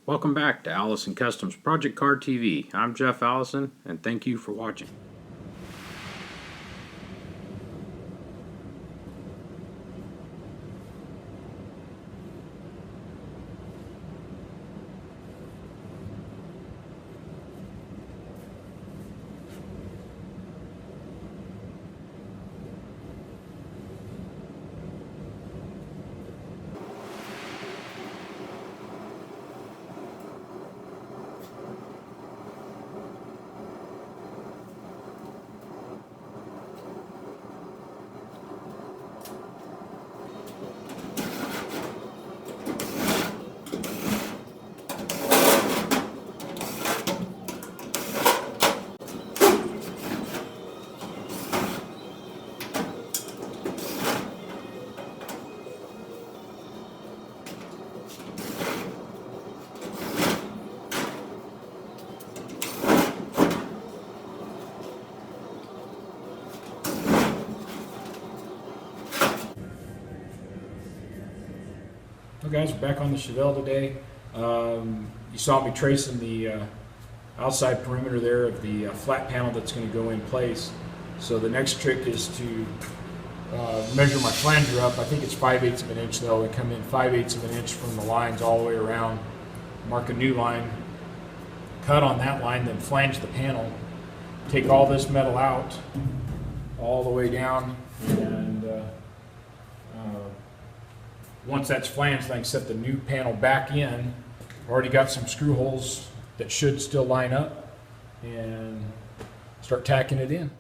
Welcome back to Allison Customs Project Car TV. I'm Jeff Allison, and thank you for watching. Well, guys, we're back on the Chevelle today. You saw me tracing the outside perimeter there of the flat panel that's going to go in place. So the next trick is to measure my flanger up. I think it's 5/8 of an inch though. We come in 5/8 of an inch from the lines all the way around. Mark a new line, cut on that line, then flange the panel. Take all this metal out all the way down, and once that's flanged, I can set the new panel back in. I've already got some screw holes that should still line up, and start tacking it in.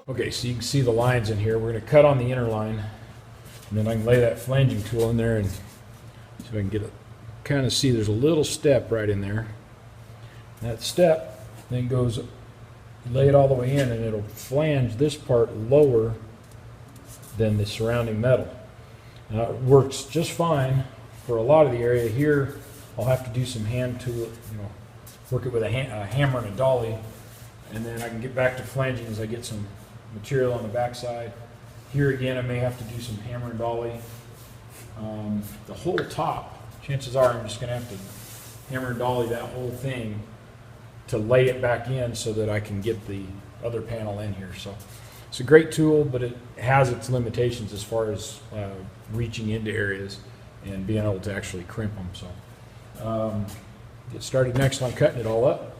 Okay, so you can see the lines in here. We're going to cut on the inner line, and then I can lay that flanging tool in there and see if I can get it. Kind of see there's a little step right in there. That step then goes, lay it all the way in, and it'll flange this part lower than the surrounding metal. Now, it works just fine for a lot of the area. Here, I'll have to do some hand tool, work it with a hammer and a dolly, and then I can get back to flanging as I get some material on the backside. Here again, I may have to do some hammer and dolly. The whole top, chances are I'm just going to have to hammer and dolly that whole thing to lay it back in so that I can get the other panel in here. So it's a great tool, but it has its limitations as far as reaching into areas and being able to actually crimp them. So get started next on cutting it all up.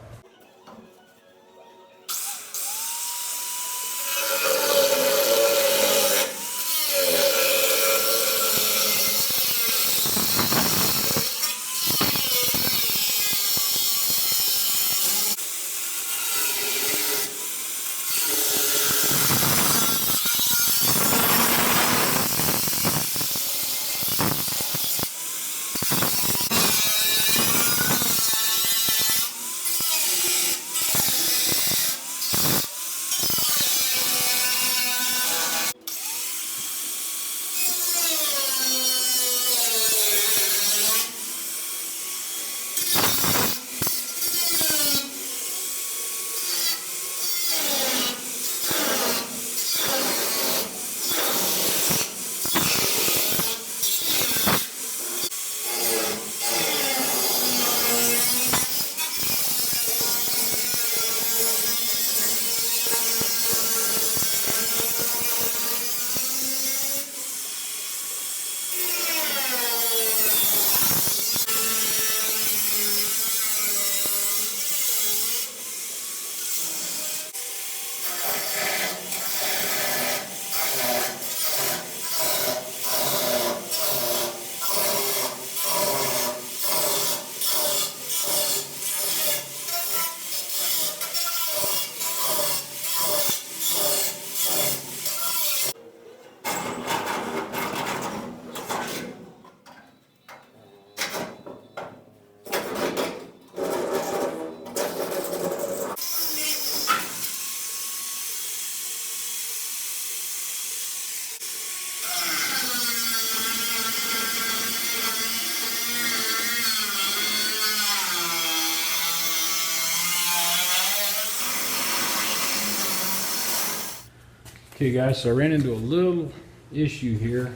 Okay guys, so I ran into a little issue here.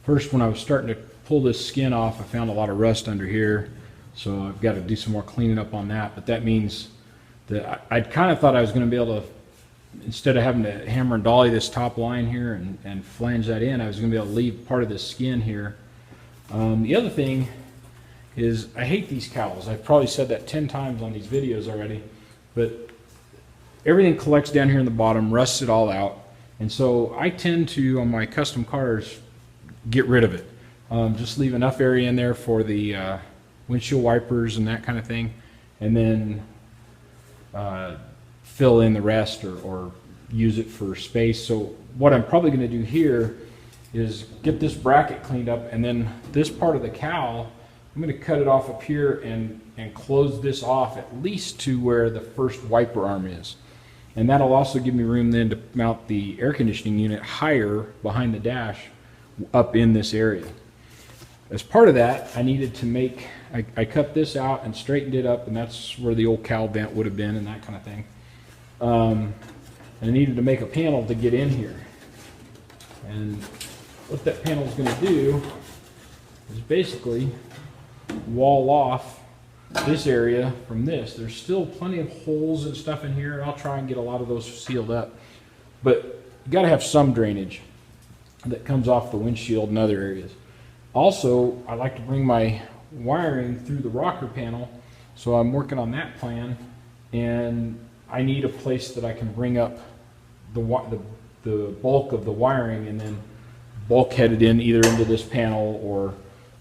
First, when I was starting to pull this skin off, I found a lot of rust under here. So I've got to do some more cleaning up on that. But that means that I'd kind of thought I was going to be able to, instead of having to hammer and dolly this top line here and flange that in, I was going to be able to leave part of this skin here. The other thing is I hate these cowls. I've probably said that 10 times on these videos already. But everything collects down here in the bottom, rusts it all out. And so I tend to, on my custom cars, get rid of it. Just leave enough area in there for the windshield wipers and that kind of thing, and then fill in the rest or use it for space. So what I'm probably going to do here is get this bracket cleaned up, and then this part of the cowl, I'm going to cut it off up here and close this off at least to where the first wiper arm is. And that'll also give me room then to mount the air conditioning unit higher behind the dash up in this area. As part of that, I needed to make, I cut this out and straightened it up, and that's where the old cowl vent would have been and that kind of thing. And I needed to make a panel to get in here. And what that panel is going to do is basically wall off this area from this. There's still plenty of holes and stuff in here, and I'll try and get a lot of those sealed up. But you got to have some drainage that comes off the windshield and other areas. Also, I like to bring my wiring through the rocker panel, so I'm working on that plan, and I need a place that I can bring up the bulk of the wiring and then bulkhead it in either into this panel, or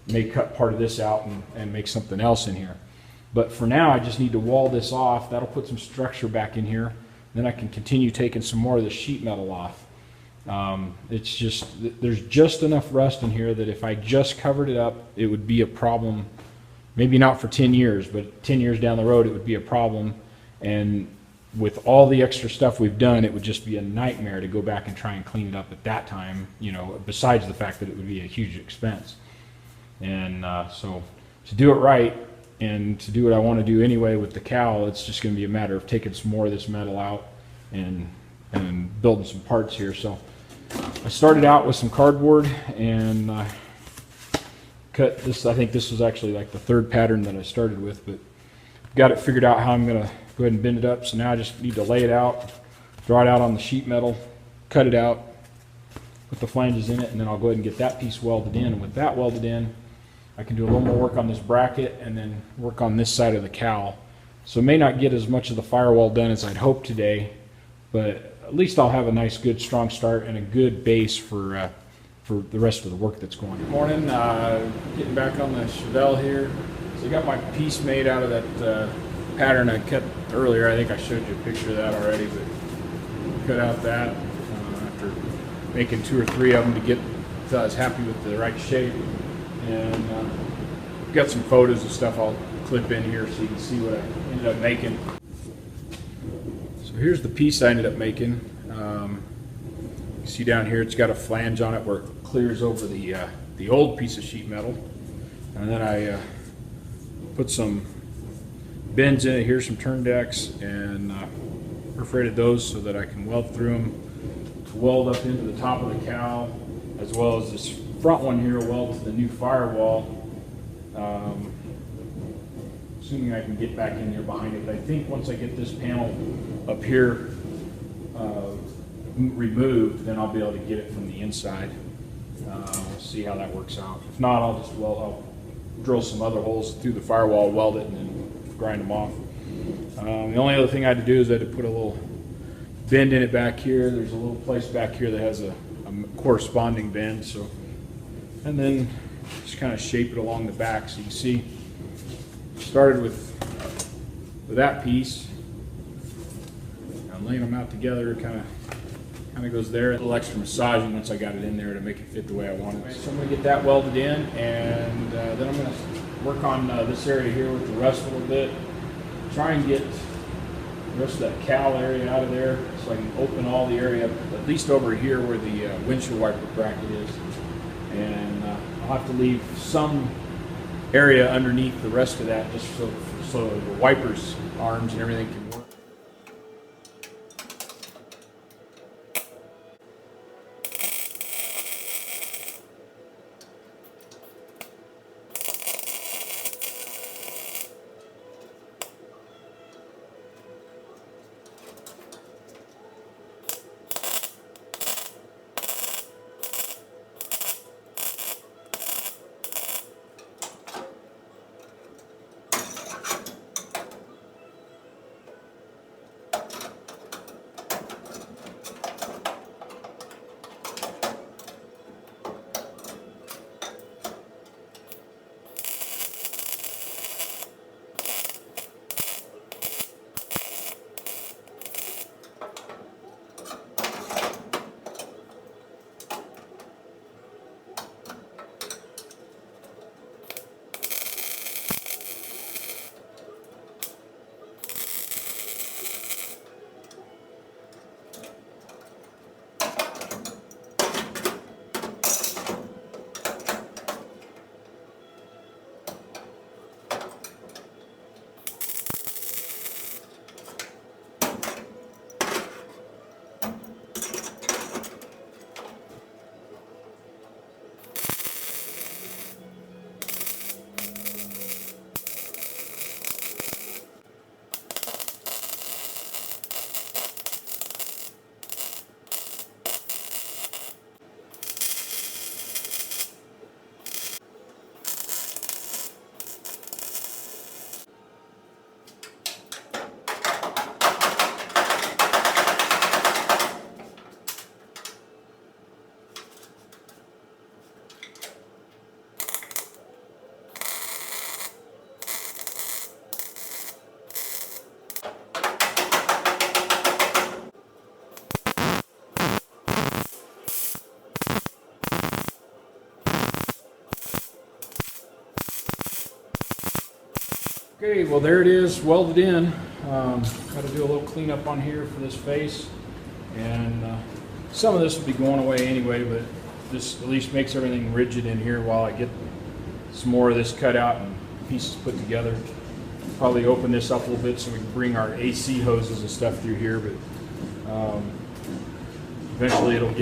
may cut part of this out and make something else in here. But for now, I just need to wall this off. That'll put some structure back in here. Then I can continue taking some more of the sheet metal off. It's just, there's just enough rust in here that if I just covered it up, it would be a problem. Maybe not for 10 years, but 10 years down the road, it would be a problem. And with all the extra stuff we've done, it would just be a nightmare to go back and try and clean it up at that time, you know, besides the fact that it would be a huge expense. And so to do it right, and to do what I want to do anyway with the cowl, it's just going to be a matter of taking some more of this metal out and building some parts here. So I started out with some cardboard and cut this. I think this was actually like the third pattern that I started with, but got it figured out how I'm going to go ahead and bend it up. So now I just need to lay it out, draw it out on the sheet metal, cut it out, put the flanges in it, and then I'll go ahead and get that piece welded in. And with that welded in, I can do a little more work on this bracket and then work on this side of the cowl. So I may not get as much of the firewall done as I'd hoped today, but at least I'll have a nice, good, strong start and a good base for the rest of the work that's going on. Good morning, getting back on the Chevelle here. So I got my piece made out of that pattern I cut earlier. I think I showed you a picture of that already, but cut out that after making 2 or 3 of them to get until I was happy with the right shape. And got some photos and stuff I'll clip in here so you can see what I ended up making. So here's the piece I ended up making. You see down here it's got a flange on it where it clears over the old piece of sheet metal. And then I put some bends in it here, some turn decks, and perforated those so that I can weld through them to weld up into the top of the cowl, as well as this front one here weld to the new firewall. Assuming I can get back in there behind it. But I think once I get this panel up here removed, then I'll be able to get it from the inside. We'll see how that works out. If not, I'll drill some other holes through the firewall, weld it, and then grind them off. The only other thing I had to do is I had to put a little bend in it back here. There's a little place back here that has a corresponding bend. So, and then just kind of shape it along the back. So you can see, started with that piece. I'm laying them out together, kind of goes there. A little extra massaging once I got it in there to make it fit the way I wanted it. So I'm going to get that welded in, and then I'm going to work on this area here with the rust a little bit. Try and get the rest of that cowl area out of there so I can open all the area up, at least over here where the windshield wiper bracket is. And I'll have to leave some area underneath the rest of that just so the wipers, arms, and everything can work. Okay, well there it is, welded in. Got to do a little cleanup on here for this face, and some of this will be going away anyway, but this at least makes everything rigid in here while I get some more of this cut out and pieces put together. Probably open this up a little bit so we can bring our AC hoses and stuff through here, but eventually it'll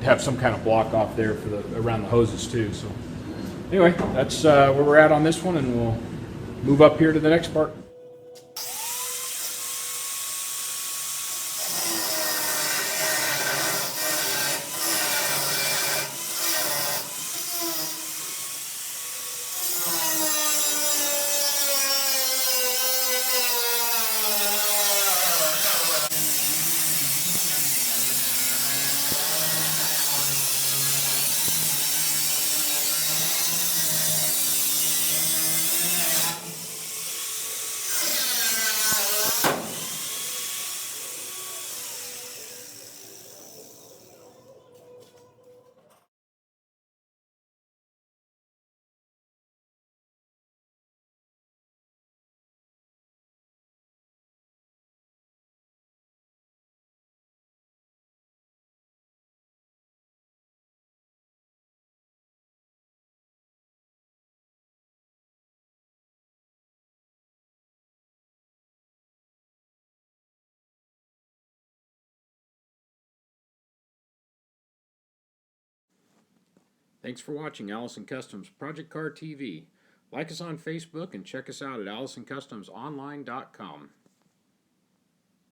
have some kind of block off there for around the hoses too. So anyway, that's where we're at on this one, and we'll move up here to the next part. Thanks for watching Allison Customs Project Car TV. Like us on Facebook and check us out at AllisonCustomsOnline.com.